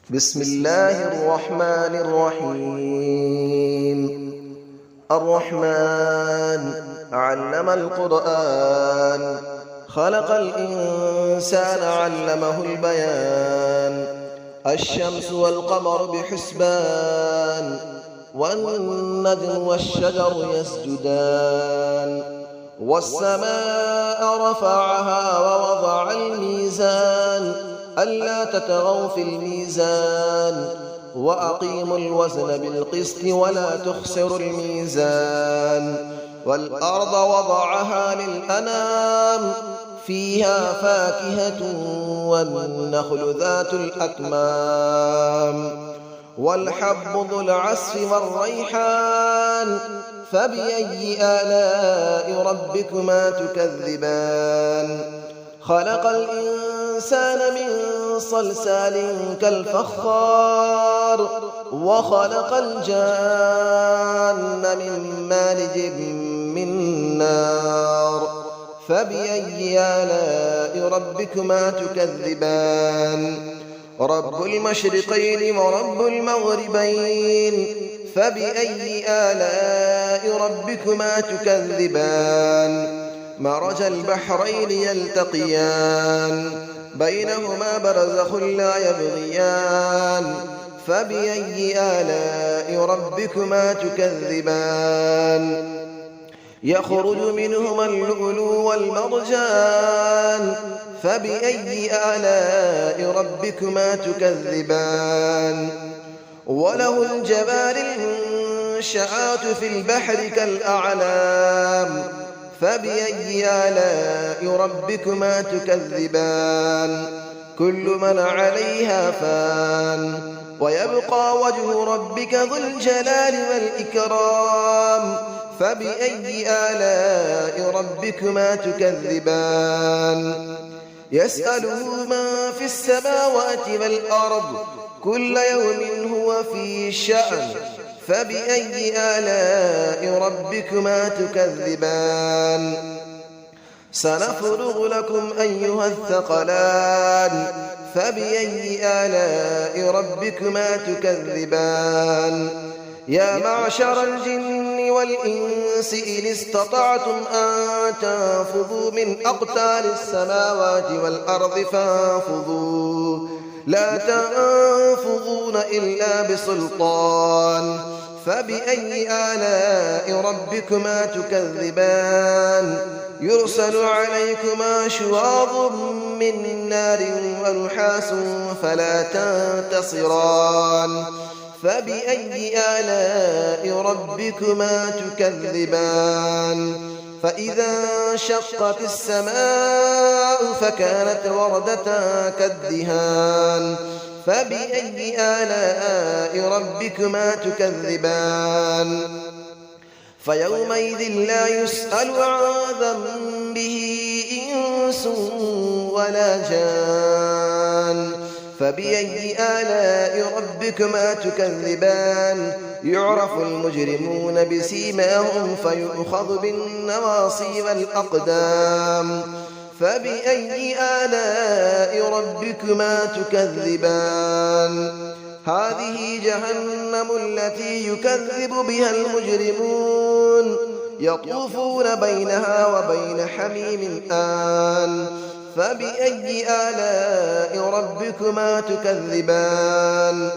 بسم الله الرحمن الرحيم. الرحمن علم القرآن، خلق الإنسان علمه البيان. الشمس والقمر بحسبان، والنجم والشجر يسجدان. والسماء رفعها ووضع الميزان، ألا تطغوا في الميزان، وأقيموا الوزن بالقسط ولا تخسروا الميزان. والأرض وضعها للأنام، فيها فاكهة والنخل ذات الأكمام. والحب ذو العصف والريحان، فبأي آلاء ربكما تكذبان. خلق الإنسان من صلصال كالفخار، وخلق الجان من مارج من نار. فبأي آلاء ربكما تكذبان. رب المشرقين ورب المغربين، فبأي آلاء ربكما تكذبان. مرج البحرين يلتقيان، بينهما برزخ لا يبغيان. فبأي آلاء ربكما تكذبان. يخرج منهما اللؤلؤ والمرجان، فبأي آلاء ربكما تكذبان. وله الجوار المنشآت في البحر كالأعلام، فبأي آلاء ربكما تكذبان. كل من عليها فان، ويبقى وجه ربك ذو الجلال والإكرام. فبأي آلاء ربكما تكذبان. يسأله من في السماوات والأرض، كل يوم هو في شأن. فبأي آلاء ربكما تكذبان. سنفرغ لكم أيها الثقلان، فبأي آلاء ربكما تكذبان. يا معشر الجن والإنس إن استطعتم أن تنفذوا من أقطار السماوات والأرض فانفذوا، لا تنفذون إلا بسلطان. فبأي آلاء ربكما تكذبان. يرسل عليكما شواظ من نار ونحاس فلا تنتصران. فبأي آلاء ربكما تكذبان. فإذا انشقت السماء فكانت وردة كالدهان. فبأي آلاء ربكما تكذبان. فيومئذ لا يسأل عن ذنبه إنس ولا جان. فبأي آلاء ربكما تكذبان. يعرف المجرمون بسيماهم فيؤخذ بالنواصي والأقدام. فبأي آلاء ربكما تكذبان. هذه جهنم التي يكذب بها المجرمون، يطوفون بينها وبين حميم آن. فبأي آلاء ربكما تكذبان.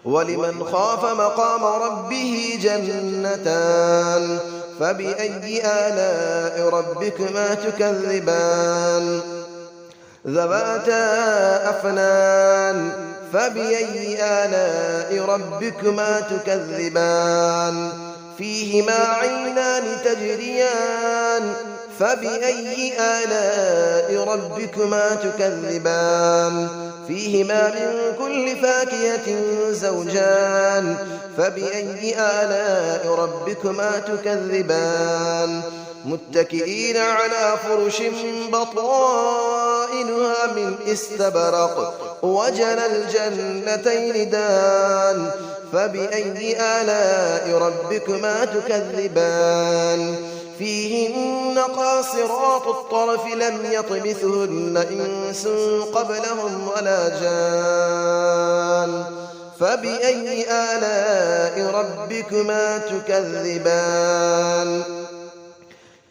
ولمن خاف مقام ربه جنتان. فبأي آلاء ربكما تكذبان. ذواتا أفنان. فبأي آلاء ربكما تكذبان. فيهما عينان تجريان. فبأي آلاء ربكما تكذبان. فيهما من كل فاكهة زوجان. فبأي آلاء ربكما تكذبان. متكئين على فرش بطائنها من استبرق، وجنى الجنتين دان. فبأي آلاء ربكما تكذبان. فيهن قاصرات الطرف لم يطمثهن إنس قبلهم ولا جان. فبأي آلاء ربكما تكذبان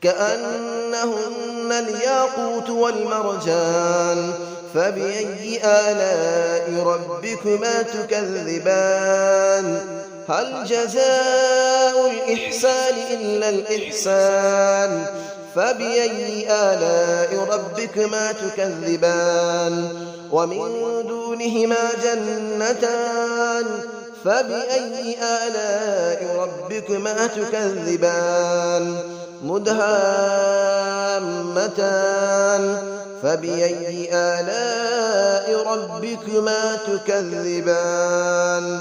كأنهن الياقوت والمرجان فبأي آلاء ربكما تكذبان هل جزاء الإحسان إلا الإحسان فبأي آلاء ربكما تكذبان ومن دونهما جنتان فبأي آلاء ربكما تكذبان مدهامتان فبأي آلاء ربكما تكذبان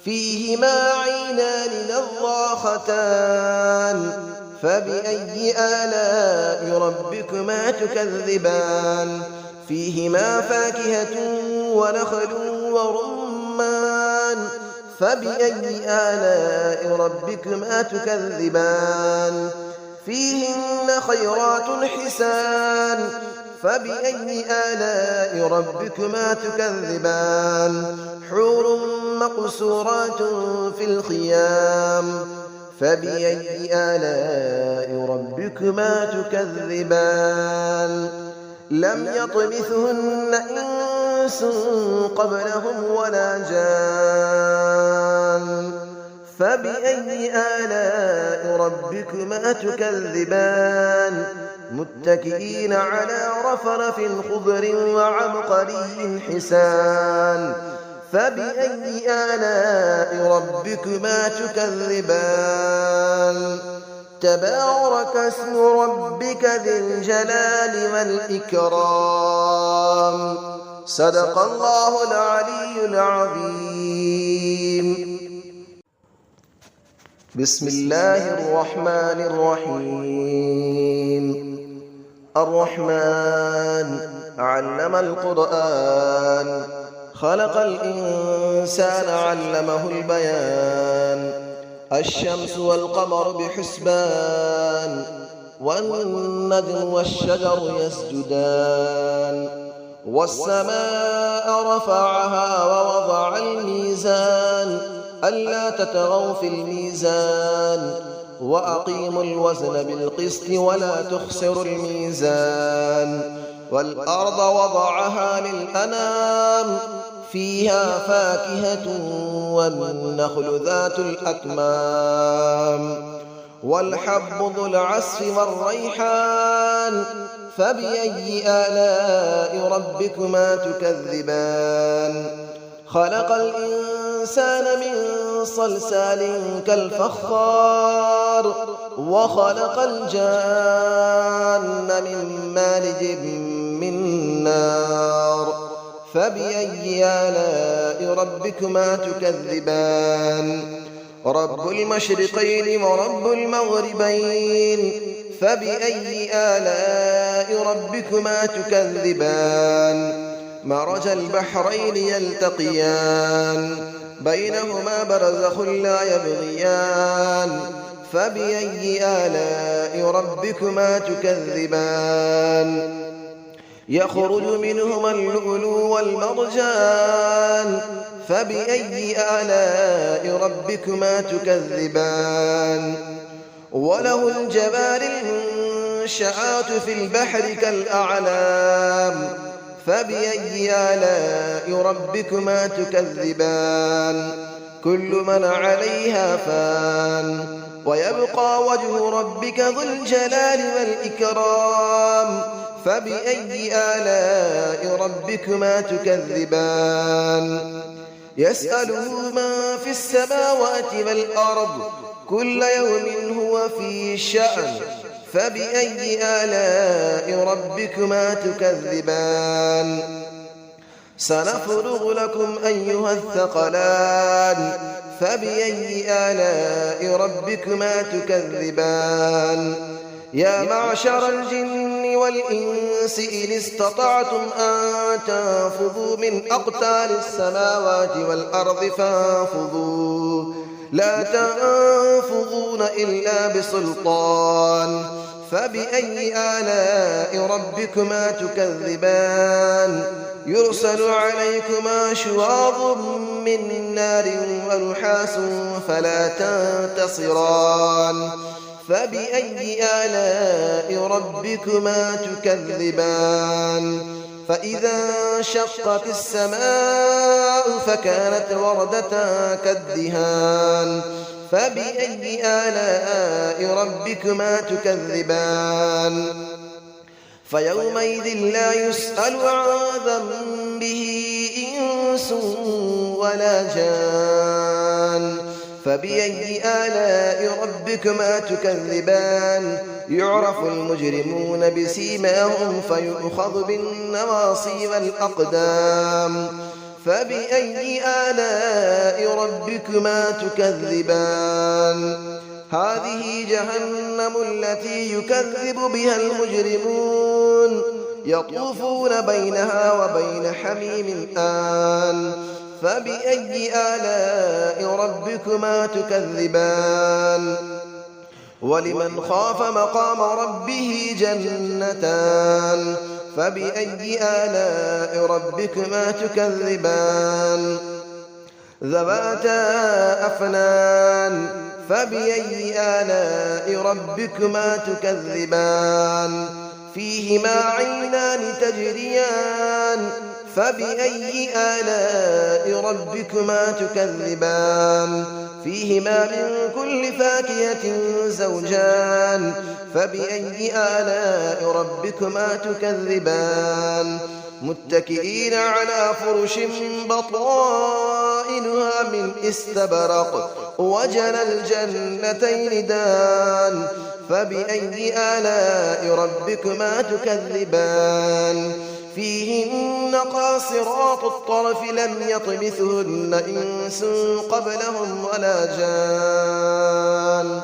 فيهما عينان نضاختان فبأي آلاء ربكما تكذبان فيهما فاكهة ونخل ورمان فبأي آلاء ربكما تكذبان فيهن خيرات حسان فبأي آلاء ربكما تكذبان حور مقصورات في الخيام فبأي آلاء ربكما تكذبان لم يطمثهن إنس قبلهم ولا جان فبأي آلاء ربكما تكذبان متكئين على رفرف خضر وعبقري حسان فبأي آلاء ربكما تكذبان تبارك اسم ربك ذي الجلال والإكرام صدق الله العلي العظيم بسم الله الرحمن الرحيم الرحمن علم القرآن خلق الإنسان علمه البيان الشمس والقمر بحسبان والنجم والشجر يسجدان والسماء رفعها ووضع الميزان ألا تطغوا في الميزان وأقيموا الوزن بالقسط ولا تخسروا الميزان والأرض وضعها للأنام فيها فاكهة والنخل ذات الأكمام والحب ذو العصف والريحان فبأي آلاء ربكما تكذبان خلق الإنسان من صلصال كالفخار وخلق الجان من مارج من نار فبأي آلاء ربكما تكذبان رب المشرقين ورب المغربين فبأي آلاء ربكما تكذبان مرج البحرين يلتقيان بينهما برزخ لا يبغيان فبأي آلاء ربكما تكذبان يخرج منهما اللؤلؤ والمرجان فبأي آلاء ربكما تكذبان وله الجبال المنشآت في البحر كالأعلام فبأي آلاء ربكما تكذبان كل من عليها فان ويبقى وجه ربك ذو الجلال والإكرام فبأي آلاء ربكما تكذبان يسأله من في السماوات والأرض كل يوم هو في شأن فبأي آلاء ربكما تكذبان سنفرغ لكم أيها الثقلان فبأي آلاء ربكما تكذبان يا معشر الجن والإنس إن استطعتم أن تنفذوا من أقطار السماوات والأرض فانفذوا لا تنفذون إلا بسلطان فبأي آلاء ربكما تكذبان يرسل عليكما شواظ من نار ونحاس فلا تنتصران فبأي آلاء ربكما تكذبان فإذا انشقت السماء فكانت وردة كالدهان فبأي آلاء ربكما تكذبان فيومئذ لا يسأل عن ذنبه إنس ولا جان فبأي آلاء ربكما تكذبان يعرف المجرمون بسيماهم فيؤخذ بالنواصي والأقدام فبأي آلاء ربكما تكذبان هذه جهنم التي يكذب بها المجرمون يطوفون بينها وبين حميم آن فبأي آلاء ربكما تكذبان ولمن خاف مقام ربه جنتان فبأي آلاء ربكما تكذبان ذواتا أفنان فبأي آلاء ربكما تكذبان فيهما عينان تجريان فبأي آلاء ربكما تكذبان فيهما من كل فاكهة زوجان فبأي آلاء ربكما تكذبان متكئين على فرش بطائنها من استبرق وجنى الجنتين دان فبأي آلاء ربكما تكذبان فيهن قاصرات الطرف لم يطمثهن إنس قبلهم ولا جان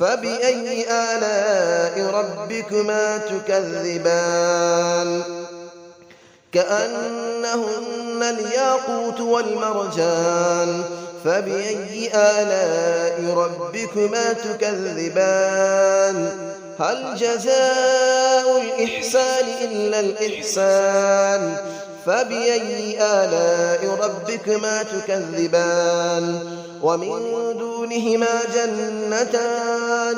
فبأي آلاء ربكما تكذبان كأنهن الياقوت والمرجان فبأي آلاء ربكما تكذبان هل جزاء الإحسان إلا الإحسان فبأي آلاء ربكما تكذبان ومن دونهما جنتان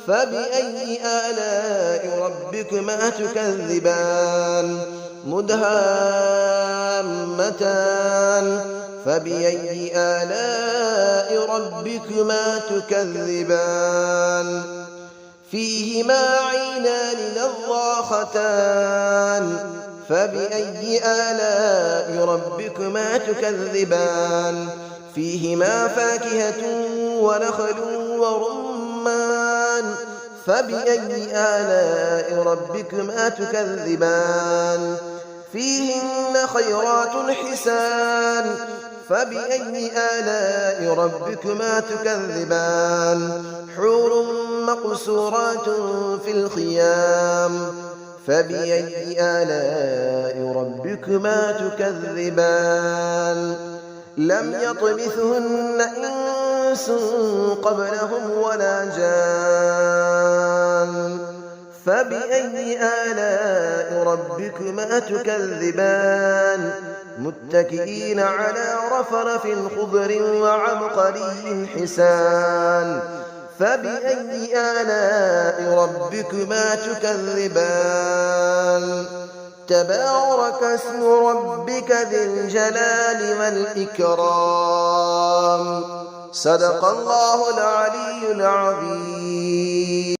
فبأي آلاء ربكما تكذبان مدهامتان فبأي آلاء ربكما تكذبان فيهما عينان نضاختان فبأي آلاء ربكما تكذبان فيهما فاكهة ونخل ورمان فبأي آلاء ربكما تكذبان فيهن خيرات حسان فبأي آلاء ربكما تكذبان حور مقصورات في الخيام فبأي آلاء ربكما تكذبان لم يطمثهن إنس قبلهم ولا جان فبأي آلاء ربكما تكذبان متكئين على رفرف خضر وعبقري حسان فبأي آلاء ربكما تكذبان تبارك اسم ربك ذي الجلال والإكرام صدق الله العلي العظيم.